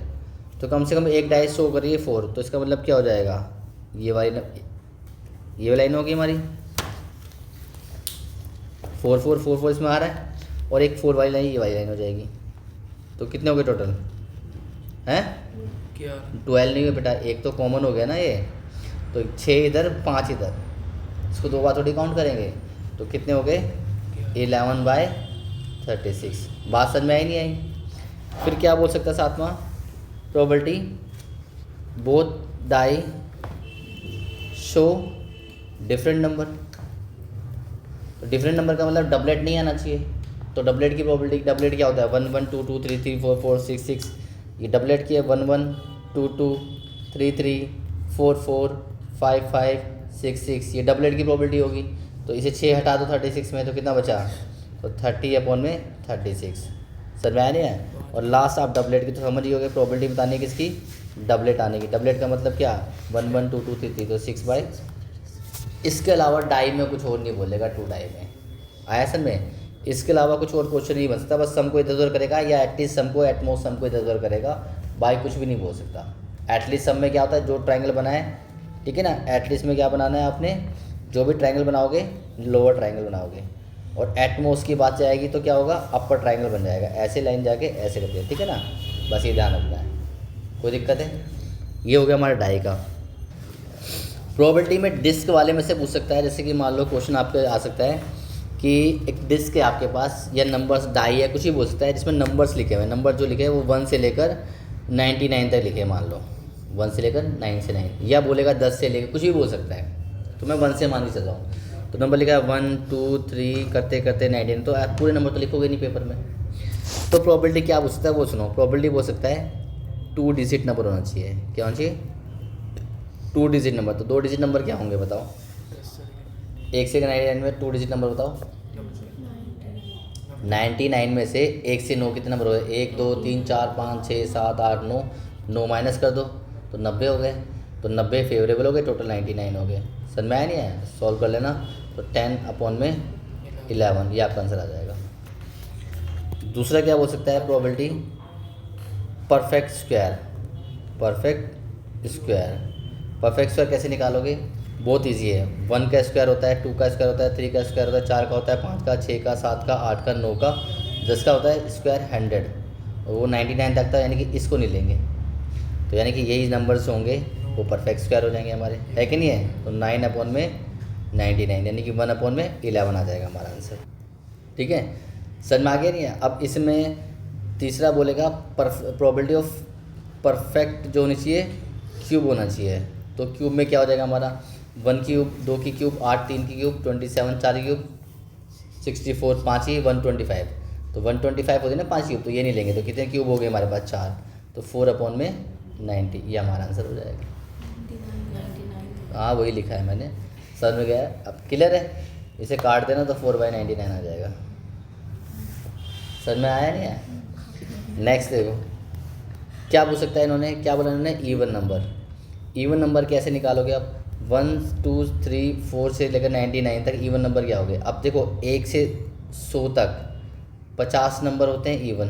तो कम से कम एक डाई शो कर रही है 4, तो इसका मतलब क्या हो जाएगा, ये वाली लाइन होगी हमारी 4 4 4 4 इसमें आ रहा है, और एक 4 वाली लाइन, ये वाली लाइन हो जाएगी। तो कितने हो गए टोटल हैं, क्या 12 नहीं हुए बेटा, एक तो कॉमन हो गया ना ये, तो 6 इधर 5 इधर, इसको 2 बार थोड़ी काउंट करेंगे, तो कितने हो गए 11/36। बात समझ में आई नहीं आई। फिर क्या बोल सकता है सातवां, probability both die show different number. Different number का मतलब डबलेट नहीं आना चाहिए, तो डबलेट की प्रोबेबिलिटी, डबलेट क्या होता है 1 1 2 2 3 3 4 4 6 6, ये डबलेट की है 1 1 2 2 3 3 4 4 5 5 6 6, ये डबलेट की प्रोबेबिलिटी होगी। तो इसे 6 हटा दो 36 में, तो कितना बचा, तो 30/36। समझ में आया नहीं है। और लास्ट आप डबलेट की तो समझ ही हो गए, प्रोबेबिलिटी बतानी है किसकी, डबलेट आने की। डबलेट का मतलब क्या, 1 1 2 2 3 3, तो 6/। इसके अलावा डाई में कुछ और नहीं बोलेगा, 2 डाई में आया समझ में। इसके अलावा कुछ और क्वेश्चन नहीं बन सकता, बस सम को इधर उधर करेगा, या एटलीस्ट सम को, एटमोस्ट सम को इधर उधर करेगा, बाई कुछ भी नहीं बोल सकता। एटलीस्ट सम में क्या होता है, जो ट्रायंगल बनाए, ठीक है ना, एटलीस्ट में क्या बनाना है आपने, जो भी ट्रायंगल बनाओगे लोअर ट्रायंगल बनाओगे, और एटमोस्ट की बात जाएगी तो क्या होगा, अपर ट्रायंगल बन जाएगा, ऐसे लाइन जाके ऐसे कर दिया, ठीक है ना। बस ये ध्यान रखना है, कोई दिक्कत है। ये हो गया हमारा डाई का। प्रोबेबिलिटी में डिस्क वाले में से पूछ सकता है, जैसे कि मान लो क्वेश्चन आपके आ सकता है कि एक डिस्क है आपके पास, या नंबर्स डाई है, कुछ भी बोल सकता है जिसमें नंबर्स लिखे हुए हैं। नंबर जो लिखे हैं वो 1 से लेकर 99 तक लिखे, मान लो 1 से लेकर 9 से 9, या बोलेगा 10 से लेकर, कुछ भी बोल सकता है। तो मैं 1 से मान के चल रहा हूँ, तो नंबर लिखा है 1 2 3 करते करते 19, तो आप पूरे नंबर तो लिखोगे नहीं पेपर में। तो प्रोबेबिलिटी क्या बोल सकता है वो सुनो। प्रोबेबिलिटी बोल सकता है 2 डिजिट नंबर होना चाहिए। क्या होना चाहिए, 2 डिजिट नंबर। तो 2 डिजिट नंबर क्या होंगे बताओ, 1 से 99 में 2 डिजिट नंबर बताओ। 99 में से 1 से 9 कितने नंबर हो गए, 1 2 3 4 5 6 7 8 9, 9 माइनस कर दो तो 90 हो गए। तो 90 फेवरेबल हो गए, टोटल 99 हो गए। समझ में आया नहीं आया, सॉल्व कर लेना। तो 10/11 ये आपका आंसर आ जाएगा। दूसरा क्या बोल सकता है probability, perfect square. Perfect square कैसे निकालोगे, बहुत इजी है। 1 का स्क्वायर होता है, 2 का स्क्वायर होता है, 3 का स्क्वायर होता है, 4 का होता है, 5 का, 6 का, 7 का, 8 का, 9 का, 10 का होता है स्क्वायर 100, और वो 99 तक था, यानी कि इसको नहीं लेंगे। तो यानी कि यही नंबर्स होंगे वो परफेक्ट स्क्वायर हो जाएंगे हमारे, है कि नहीं है। तो 9/99 यानी कि 1/11 आ जाएगा हमारा आंसर, ठीक है। समझ में आ गया नहीं है। अब इसमें तीसरा बोलेगा प्रोबेबिलिटी ऑफ परफेक्ट जो होनी चाहिए, क्यूब होना चाहिए। तो क्यूब में क्या हो जाएगा हमारा, 1 क्यूब, 2 की क्यूब, 8 3 की क्यूब, 27 4 की क्यूब, 64 5 ही 125। तो 125 होती है ना 5 क्यूब, तो ये नहीं लेंगे। तो कितने क्यूब हो गए हमारे पास 4, तो 4/90 ये हमारा आंसर हो जाएगा। 99 हाँ वही लिखा है मैंने, समझ में गया। अब क्लियर है, इसे काट देना तो 4/99 आ जाएगा। समझ में आया नहीं आया। नेक्स्ट देखो क्या पूछ सकता है इन्होंने, क्या बोला इन्होंने, इवन नंबर। इवन नंबर कैसे निकालोगे आप, 1 2 3 4 से लेकर 99 तक इवन नंबर क्या हो गए। अब देखो 1 से 100 तक 50 नंबर होते हैं इवन,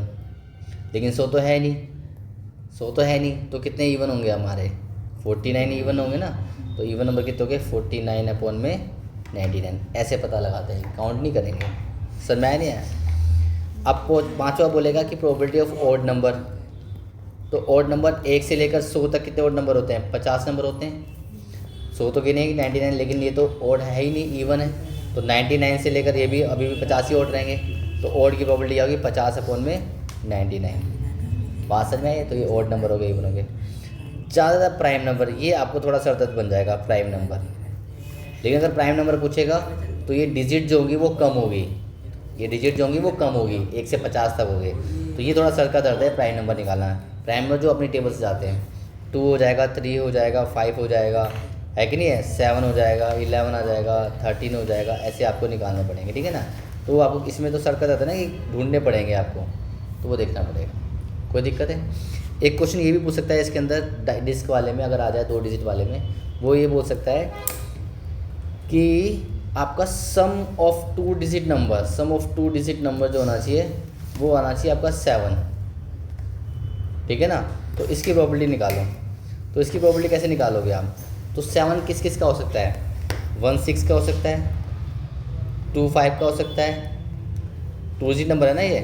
लेकिन 100 तो है नहीं, 100 तो है नहीं, तो कितने इवन होंगे हमारे? 49 इवन होंगे ना। तो इवन नंबर कितने हो गए? 49 अपॉन में 99। ऐसे पता लगाते हैं, काउंट नहीं करेंगे। समझ में आया नहीं आया? अब पाँचवा बोलेगा कि प्रोबेबिलिटी ऑफ ऑड नंबर। तो ऑड नंबर 1 से लेकर 100 तक कितने ऑड नंबर होते हैं? 50 नंबर होते हैं। 100 तो गिनेगी 99, लेकिन ये तो ऑड है ही नहीं, इवन है। तो 99 से लेकर ये भी अभी भी 50 ही ऑड रहेंगे। तो ऑड की प्रोबेबिलिटी क्या होगी? 50 अपॉन में 99। बात समझ में आई? तो ये ऑड नंबर हो गए, इवन हो गए। ज़्यादा प्राइम नंबर, ये आपको थोड़ा सरदर्द बन जाएगा प्राइम नंबर। लेकिन अगर प्राइम नंबर पूछेगा तो ये डिजिट जो होंगी वो कम होगी, ये डिजिट जो होंगी वो कम होगी, 1 से 50 तक हो गए। तो ये थोड़ा सर का दर्द है प्राइम नंबर निकालना है। प्राइम नंबर जो अपनी टेबल से जाते हैं, 2 हो जाएगा, 3 हो जाएगा, 5 हो जाएगा, है कि नहीं है, 7 हो जाएगा, 11 आ जाएगा, 13 हो जाएगा, ऐसे आपको निकालने पड़ेंगे, ठीक है ना। तो आपको इसमें तो सर का दर्द है ना कि ढूंढने पड़ेंगे आपको, तो वो देखना पड़ेगा। कोई दिक्कत है? एक क्वेश्चन ये भी पूछ सकता है इसके अंदर डिस्क वाले में, अगर आ जाए 2 डिजिट वाले में, वो ये बोल सकता है कि आपका sum of 2 digit number, sum of 2 digit number जो होना चाहिए वो आना चाहिए आपका 7, ठीक है ना। तो इसकी प्रोबेबिलिटी निकालो। तो इसकी प्रोबेबिलिटी कैसे निकालोगे आप? तो 7 किस किस का हो सकता है? 1 6 का हो सकता है, 2 5 का हो सकता है, 2 डिजिट नंबर है ना ये,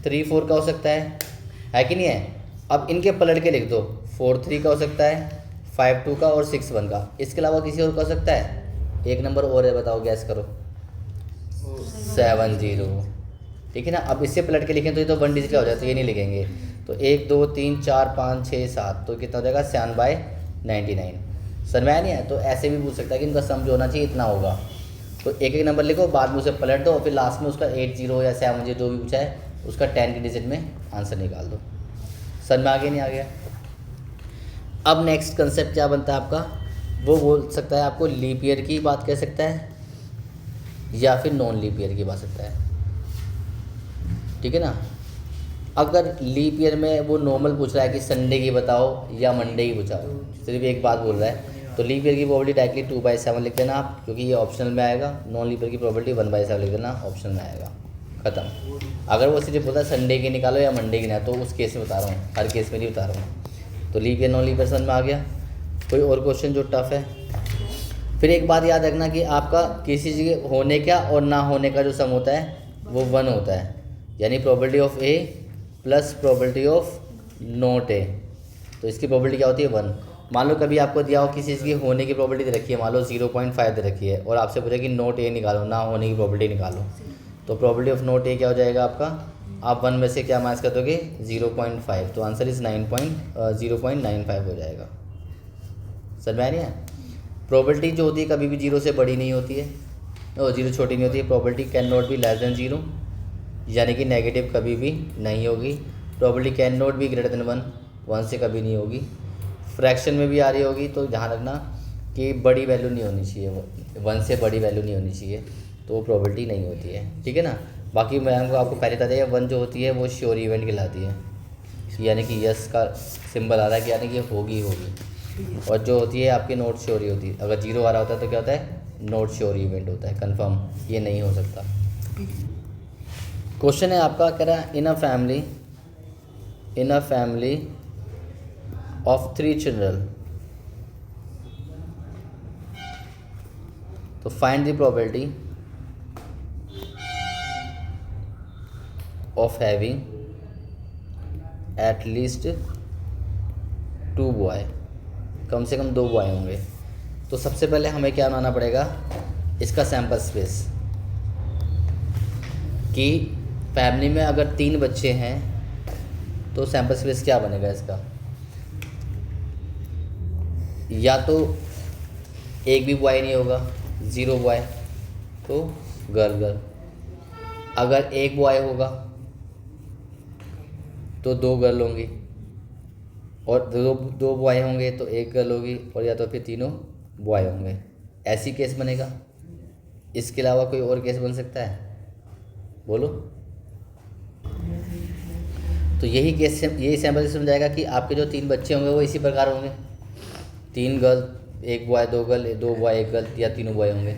3 4 का हो सकता है कि नहीं है। अब इनके पलट के लिख दो, 4 3 का हो सकता है, 5 2 का और 6 1 का। इसके अलावा किसी और का हो सकता है? एक नंबर और है, बताओ, गैस करो। 7 0, ठीक है ना। अब इससे पलट के लिखें तो ये तो 1 डिजिट का हो जाए, तो ये नहीं लिखेंगे। तो 1 2 3 4 5 6 7, तो कितना हो जाएगा? 7/99। समझ में आया नहीं है? तो ऐसे भी पूछ सकता है कि इनका सम जो होना चाहिए इतना होगा। तो एक एक नंबर लिखो, बाद में उसे पलट दो, और फिर लास्ट में उसका 8 0 या 7 0 जो भी पूछा है उसका 10 के डिजिट में आंसर निकाल दो। समझ में आ गया नहीं आ गया? अब नेक्स्ट कंसेप्ट क्या बनता है आपका? वो बोल सकता है आपको लीप ईयर की बात कह सकता है या फिर नॉन लीप ईयर की बात सकता है, ठीक है ना। अगर लीप ईयर में वो नॉर्मल पूछ रहा है कि संडे की बताओ या मंडे की बताओ, सिर्फ एक बात बोल रहा है, तो लीप ईयर की प्रोबेबिलिटी डायरेक्टली 2/7 लिख देना आप, क्योंकि ये ऑप्शनल में आएगा। नॉन लीप ईयर की प्रोबेबिलिटी 1/7 लिख देना, ऑप्शनल में आएगा, ख़त्म। अगर वो सिर्फ बोलता है संडे की निकालो या मंडे की ना, तो उस केस में बता रहा हूँ, हर केस में नहीं बता रहा हूँ। तो leap year non leap year समझ में आ गया? कोई और क्वेश्चन जो टफ है? फिर एक बात याद रखना कि आपका किसी चीज़ के होने का और ना होने का जो सम होता है वो 1 होता है, यानी probability of A plus probability of not a. तो इसकी प्रोबेबिलिटी क्या होती है? 1। मान लो कभी आपको दिया हो किसी चीज़ की होने की प्रोबेबिलिटी दे रखी है, मान लो 0.5 दे रखी है, और आपसे पूछा कि नॉट ए निकालो, ना होने की प्रोबेबिलिटी निकालो। तो प्रोबेबिलिटी ऑफ नॉट ए क्या हो जाएगा आपका? आप 1 में से क्या माइनस कर दोगे? 0.5, तो आंसर इज़ 0.95 हो जाएगा। समझ में आ रही है? प्रोबेबिलिटी जो होती है कभी भी 0 से बड़ी नहीं होती है, और 0 छोटी नहीं होती है। Probability can not be less than 0, यानी कि नेगेटिव कभी भी नहीं होगी। Probability can not be greater than 1, 1 से कभी नहीं होगी। फ्रैक्शन में भी आ रही होगी तो ध्यान रखना कि बड़ी वैल्यू नहीं होनी चाहिए, वो 1 से बड़ी वैल्यू नहीं होनी चाहिए, तो वो प्रोबेबिलिटी नहीं होती है, ठीक है ना। बाकी मैं आपको पहले बता दिया, 1 जो होती है वो श्योर इवेंट कहलाती है, यानी कि यस का सिंबल आ रहा है कि यानी कि होगी होगी। और जो होती है आपकी नॉट श्योर ही होती है। अगर 0 आ रहा होता है तो क्या होता है? नॉट श्योर इवेंट होता है, कंफर्म, ये नहीं हो सकता। क्वेश्चन है आपका, कह रहा है in a family of 3 children, तो find the probability of having at least 2 boy, कम से कम 2 बॉय होंगे। तो सबसे पहले हमें क्या बनाना पड़ेगा? इसका सैम्पल स्पेस, कि फैमिली में अगर 3 बच्चे हैं तो सैम्पल स्पेस क्या बनेगा इसका? या तो एक भी बॉय नहीं होगा, 0 बॉय, तो गर्ल। अगर एक बॉय होगा तो 2 गर्ल होंगी, और दो बॉय होंगे तो 1 गर्ल होगी, और या तो फिर तीनों बॉय होंगे। ऐसी केस बनेगा। इसके अलावा कोई और केस बन सकता है? बोलो। तो यही केस से यही सैम्पल से समझाएगा कि आपके जो 3 बच्चे होंगे वो इसी प्रकार होंगे, 3 girl 1 boy, 2 girl, 2 boy 1 girl, या तीनों बॉय होंगे।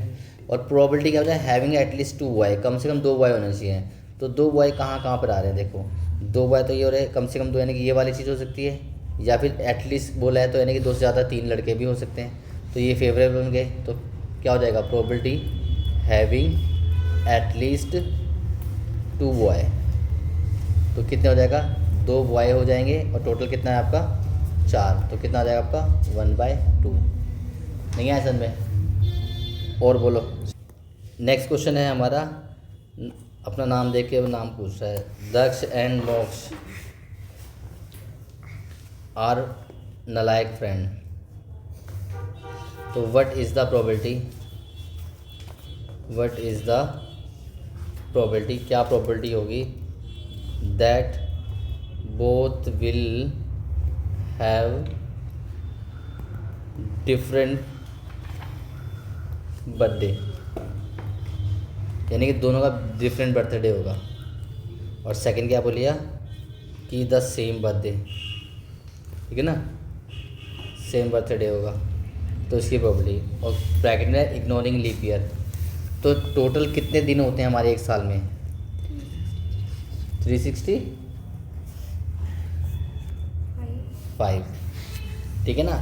और प्रोबेबिलिटी क्या होता है? हैविंग एटलीस्ट 2 बॉय, कम से कम 2 बॉय होने चाहिए। तो 2 बॉय कहाँ कहाँ पर आ रहे हैं? देखो, 2 बॉय तो ये हो रहे कम से कम 2, यानी कि ये वाली चीज़ हो सकती है, या फिर एटलीस्ट बोला है तो यानी कि 2 से ज़्यादा 3 लड़के भी हो सकते हैं। तो ये फेवरेबल बन गए, तो क्या हो जाएगा, प्रोबेबिलिटी हैविंग एटलीस्ट 2 बॉय, तो कितने हो जाएगा, 2 बॉय हो जाएंगे और टोटल कितना है आपका 4, तो कितना आ जाएगा आपका 1/2। नहीं आया समझ में? और बोलो। नेक्स्ट क्वेश्चन है हमारा, अपना नाम देख के वो नाम पूछ रहा है, दक्ष एंड मोक्ष आर नालायक फ्रेंड, तो what is the probability, what is the probability, क्या प्रोबेबिलिटी होगी, that both will have different birthday, यानी कि दोनों का डिफरेंट बर्थडे होगा। और सेकंड क्या बोलिया कि द सेम बर्थडे, ठीक है ना, सेम बर्थडे होगा, तो इसकी प्रोबेबिलिटी। और ब्रैकेट में इग्नोरिंग लीप ईयर, तो टोटल कितने दिन होते हैं हमारे एक साल में, 365, ठीक है ना।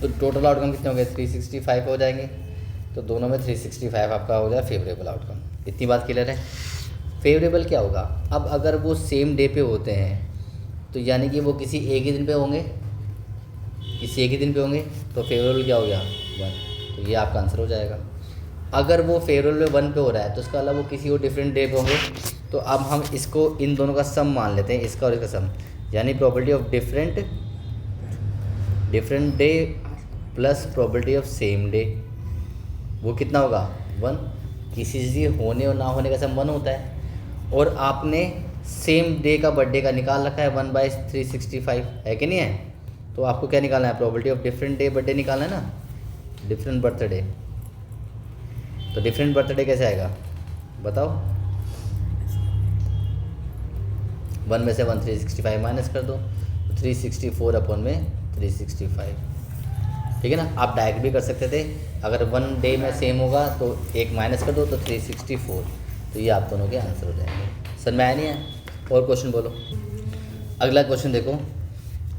तो टोटल आउटकम कितने हो गए, 365 हो जाएंगे, तो दोनों में 365 आपका हो जाए फेवरेबल आउटकम। इतनी बात क्लियर है। फेवरेबल क्या होगा, अब अगर वो सेम डे पे होते हैं तो यानी कि वो किसी एक ही दिन पे होंगे, किसी एक ही दिन पे होंगे, तो फेवरेबल क्या हो गया 1, तो ये आपका आंसर हो जाएगा। अगर वो फेवरेबल 1 पे हो रहा है तो उसका अलावा वो किसी और डिफरेंट डे पे होंगे, तो अब हम इसको इन दोनों का सम मान लेते हैं, इसका और इसका सम, यानी probability of different debt plus probability of same day, वो कितना होगा 1। किसी चीज़ होने और ना होने का सम 1 होता है, और आपने सेम डे का बर्थडे का निकाल रखा है 1/365, है कि नहीं है, तो आपको क्या निकालना है, probability of different day birthday निकालना है ना, डिफरेंट बर्थडे। तो डिफरेंट बर्थडे कैसे आएगा बताओ, 1 में से 1 365 माइनस कर दो, तो 364 अपॉन में 365, ठीक है ना। आप डायरेक्ट भी कर सकते थे, अगर 1 डे में सेम होगा तो 1 माइनस कर दो तो 364, तो ये आप दोनों के आंसर हो जाएंगे। समझ में आया नहीं है? और क्वेश्चन बोलो। अगला क्वेश्चन देखो,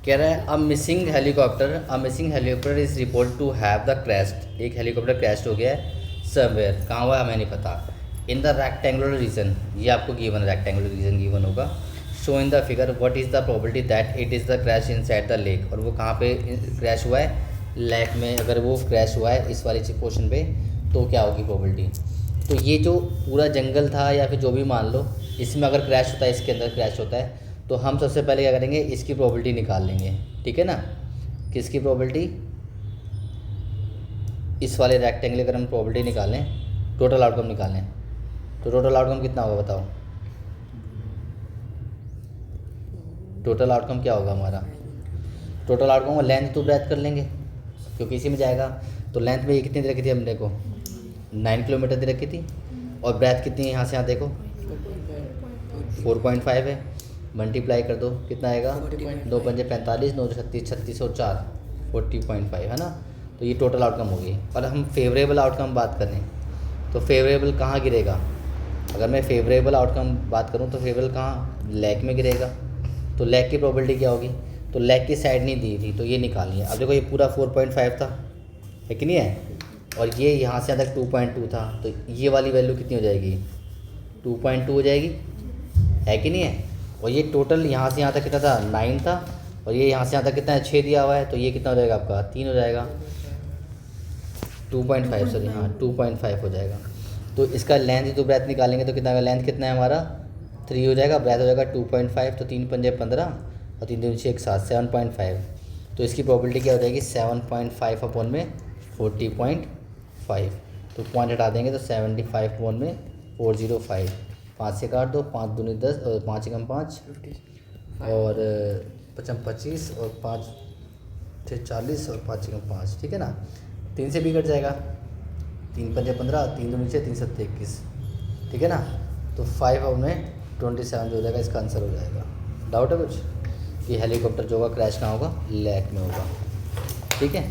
कह रहा है a missing helicopter is report to have the crashed, एक हेलीकॉप्टर क्रैश हो गया है समवेयर, कहाँ हुआ हमें नहीं पता, इन द रेक्टेंगुलर रीजन, ये आपको गिवन रेक्टेंगुलर रीजन गिवन होगा, show in the figure what is the probability that it is the crash inside the lake, और वो कहाँ पे क्रैश हुआ है, लेक में। अगर वो क्रैश हुआ है इस वाली पोर्शन पे, तो क्या होगी प्रोबेबिलिटी। तो ये जो पूरा जंगल था या फिर जो भी मान लो, इसमें अगर क्रैश होता है, इसके अंदर क्रैश होता है, तो हम सबसे पहले क्या करेंगे, इसकी प्रोबेबिलिटी निकाल लेंगे, ठीक है ना। किसकी प्रोबेबिलिटी, इस वाले रेक्टेंगल अगर हम प्रोबेबिलिटी निकालें, टोटल आउटकम निकालें, तो टोटल आउटकम कितना होगा बताओ, टोटल आउटकम क्या होगा हमारा, total outcome length to breadth कर लेंगे क्योंकि इसी में जाएगा। तो लेंथ में ये कितनी दे रखी थी हमने को, 9 किलोमीटर दे रखी थी, और ब्रेथ कितनी है यहाँ से यहाँ देखो 4.5 है, मल्टीप्लाई कर दो कितना आएगा, 2 पंजे 45, 9 36, 36 और 4 40.5 है ना। तो ये टोटल आउटकम होगी। और हम फेवरेबल आउटकम बात करें तो फेवरेबल कहाँ गिरेगा, अगर मैं फेवरेबल आउटकम बात करूँ तो फेवरेबल कहाँ, लेग में गिरेगा। तो लेग की प्रोबेबिलिटी क्या होगी, तो लेग की साइड नहीं दी थी तो ये निकालनी है। अब देखो ये पूरा 4.5 था, है कि नहीं है, और ये यहाँ से यहाँ तक 2.2 था, तो ये वाली वैल्यू कितनी हो जाएगी, 2.2 हो जाएगी, है कि नहीं है। और ये टोटल यहाँ से यहाँ तक कितना था, 9 था, और ये यहाँ से यहाँ तक कितना है, 6 दिया हुआ है, तो ये कितना हो जाएगा आपका, 3 हो जाएगा, 2.5 सॉरी हाँ 2.5 हो जाएगा। तो इसका लेंथ तो ब्रेथ निकालेंगे तो कितना, लेंथ कितना है हमारा 3 हो जाएगा, ब्रेथ हो जाएगा 2.5, तो 3 पंजे 15 और 3 दूनी 6 7 7.5। तो इसकी प्रोबेबिलिटी क्या हो जाएगी 7.5 अपॉन में 40.5, तो पॉइंट हटा देंगे तो 75 अपॉन में 405, 5 से काट दो, 5 दूनी 10 और 5 एकम 5 और 25 और 5 थे 40 और 5 एकम 5, ठीक है ना। 3 से भी कट जाएगा, 3 पंजे 15, 3 दूनी 6, 3 7 21, ठीक है ना। तो 5 और में 27 जो हो जाएगा, इसका आंसर हो जाएगा। डाउट है कुछ कि हेलीकॉप्टर जो होगा क्रैश कहाँ होगा, लेक में होगा, ठीक है।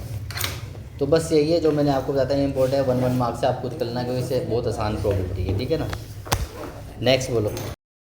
तो बस यही है जो मैंने आपको बताया है, इंपॉर्टेंट है, 1 मार्क्स से आप खुद कर लेना क्योंकि इससे बहुत आसान प्रोबेबिलिटी है, ठीक है ना। नेक्स्ट बोलो।